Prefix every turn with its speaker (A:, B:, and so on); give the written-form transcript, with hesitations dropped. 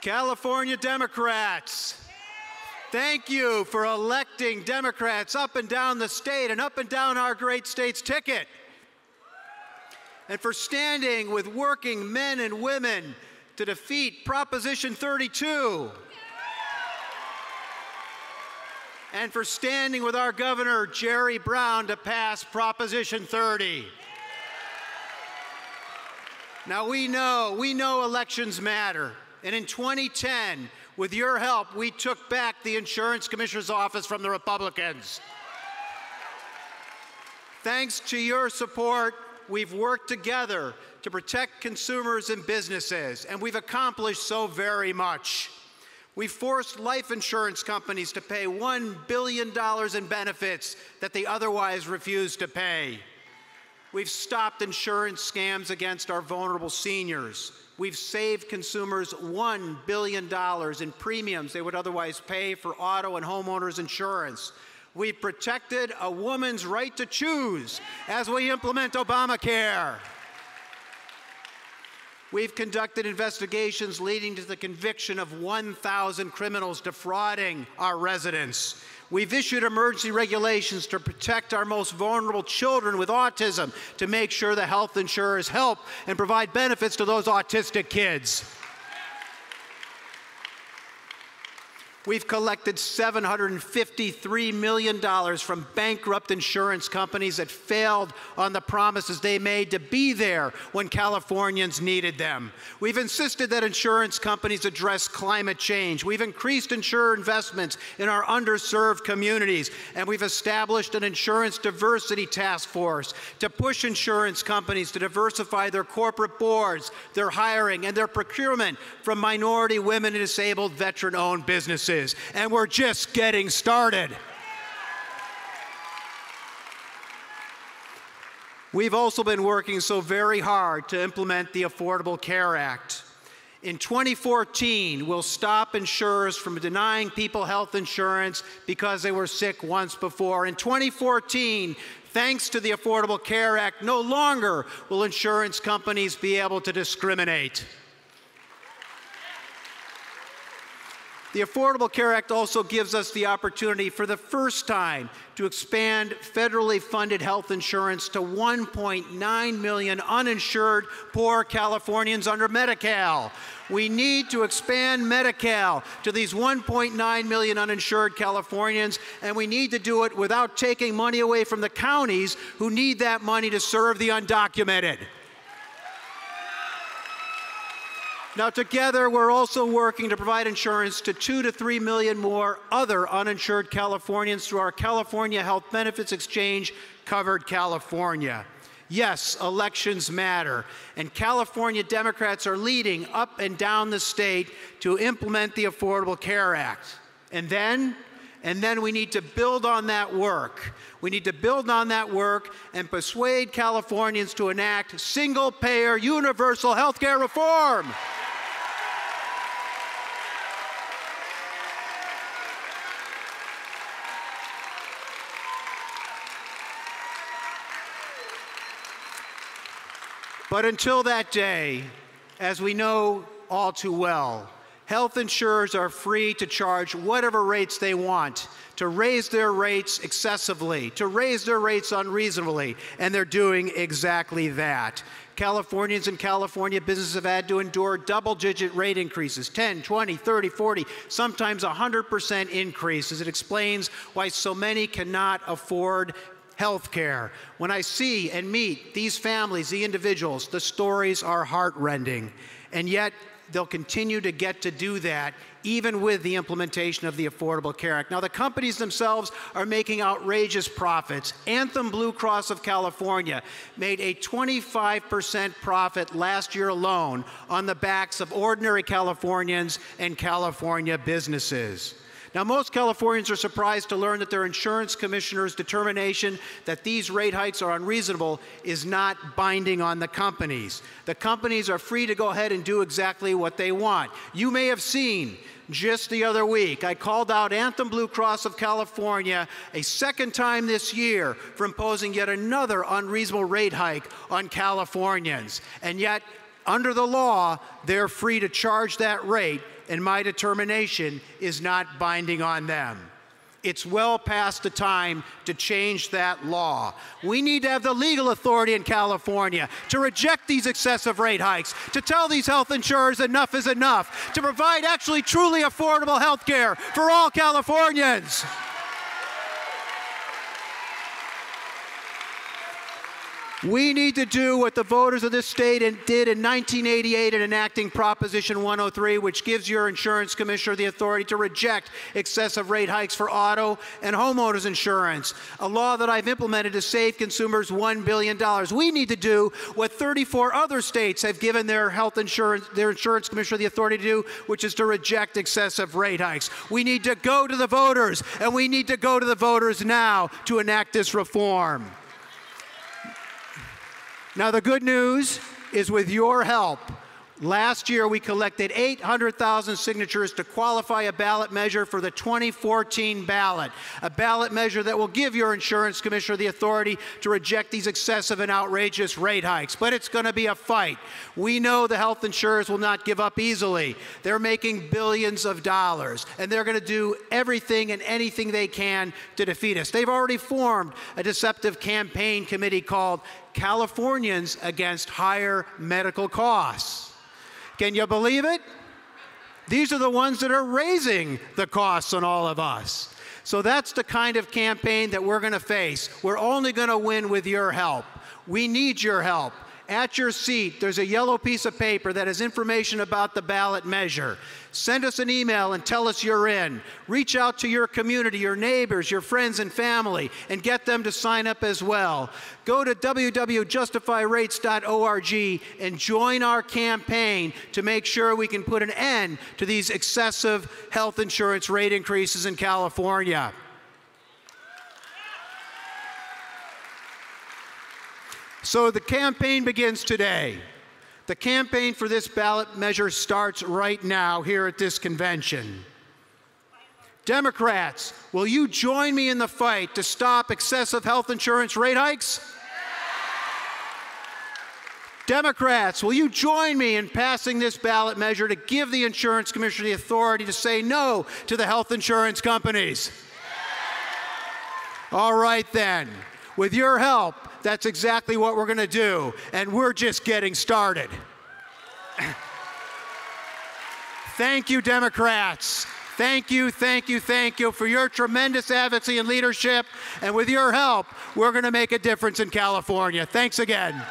A: California Democrats, thank you for electing Democrats up and down the state and up and down our great state's ticket, and for standing with working men and women to defeat Proposition 32, and for standing with our Governor, Jerry Brown, to pass Proposition 30. Now we know elections matter. And in 2010, with your help, we took back the Insurance Commissioner's office from the Republicans. Thanks to your support, we've worked together to protect consumers and businesses, and we've accomplished so very much. We forced life insurance companies to pay $1 billion in benefits that they otherwise refused to pay. We've stopped insurance scams against our vulnerable seniors. We've saved consumers $1 billion in premiums they would otherwise pay for auto and homeowners insurance. We've protected a woman's right to choose as we implement Obamacare. We've conducted investigations leading to the conviction of 1,000 criminals defrauding our residents. We've issued emergency regulations to protect our most vulnerable children with autism, to make sure the health insurers help and provide benefits to those autistic kids. We've collected $753 million from bankrupt insurance companies that failed on the promises they made to be there when Californians needed them. We've insisted that insurance companies address climate change. We've increased insurer investments in our underserved communities, and we've established an insurance diversity task force to push insurance companies to diversify their corporate boards, their hiring, and their procurement from minority, women, and disabled veteran-owned businesses. And we're just getting started. We've also been working so very hard to implement the Affordable Care Act. In 2014, we'll stop insurers from denying people health insurance because they were sick once before. In 2014, thanks to the Affordable Care Act, no longer will insurance companies be able to discriminate. The Affordable Care Act also gives us the opportunity for the first time to expand federally funded health insurance to 1.9 million uninsured poor Californians under Medi-Cal. We need to expand Medi-Cal to these 1.9 million uninsured Californians, and we need to do it without taking money away from the counties who need that money to serve the undocumented. Now, together, we're also working to provide insurance to 2 to 3 million more other uninsured Californians through our California Health Benefits Exchange, Covered California. Yes, elections matter, and California Democrats are leading up and down the state to implement the Affordable Care Act. And then we need to build on that work. We need to build on that work and persuade Californians to enact single-payer universal health care reform. But until that day, as we know all too well, health insurers are free to charge whatever rates they want, to raise their rates excessively, to raise their rates unreasonably, and they're doing exactly that. Californians and California businesses have had to endure double-digit rate increases, 10, 20, 30, 40, sometimes 100% increases. It explains why so many cannot afford health care. When I see and meet these families, the individuals, the stories are heartrending. And yet, they'll continue to get to do that even with the implementation of the Affordable Care Act. Now, the companies themselves are making outrageous profits. Anthem Blue Cross of California made a 25% profit last year alone on the backs of ordinary Californians and California businesses. Now, most Californians are surprised to learn that their insurance commissioner's determination that these rate hikes are unreasonable is not binding on the companies. The companies are free to go ahead and do exactly what they want. You may have seen just the other week, I called out Anthem Blue Cross of California a second time this year for imposing yet another unreasonable rate hike on Californians. And yet, under the law, they're free to charge that rate and my determination is not binding on them. It's well past the time to change that law. We need to have the legal authority in California to reject these excessive rate hikes, to tell these health insurers enough is enough, to provide actually truly affordable health care for all Californians. We need to do what the voters of this state did in 1988 in enacting Proposition 103, which gives your insurance commissioner the authority to reject excessive rate hikes for auto and homeowners insurance, a law that I've implemented to save consumers $1 billion. We need to do what 34 other states have given their insurance commissioner the authority to do, which is to reject excessive rate hikes. We need to go to the voters, and we need to go to the voters now to enact this reform. Now, the good news is with your help. Last year, we collected 800,000 signatures to qualify a ballot measure for the 2014 ballot, a ballot measure that will give your insurance commissioner the authority to reject these excessive and outrageous rate hikes. But it's going to be a fight. We know the health insurers will not give up easily. They're making billions of dollars, and they're going to do everything and anything they can to defeat us. They've already formed a deceptive campaign committee called Californians Against Higher Medical Costs. Can you believe it? These are the ones that are raising the costs on all of us. So that's the kind of campaign that we're going to face. We're only going to win with your help. We need your help. At your seat, there's a yellow piece of paper that has information about the ballot measure. Send us an email and tell us you're in. Reach out to your community, your neighbors, your friends and family, and get them to sign up as well. Go to www.justifyrates.org and join our campaign to make sure we can put an end to these excessive health insurance rate increases in California. So the campaign begins today. The campaign for this ballot measure starts right now here at this convention. Democrats, will you join me in the fight to stop excessive health insurance rate hikes? Democrats, will you join me in passing this ballot measure to give the insurance commissioner the authority to say no to the health insurance companies? All right then. With your help, that's exactly what we're going to do, and we're just getting started. Thank you, Democrats. Thank you, thank you, thank you for your tremendous advocacy and leadership, and with your help, we're going to make a difference in California. Thanks again.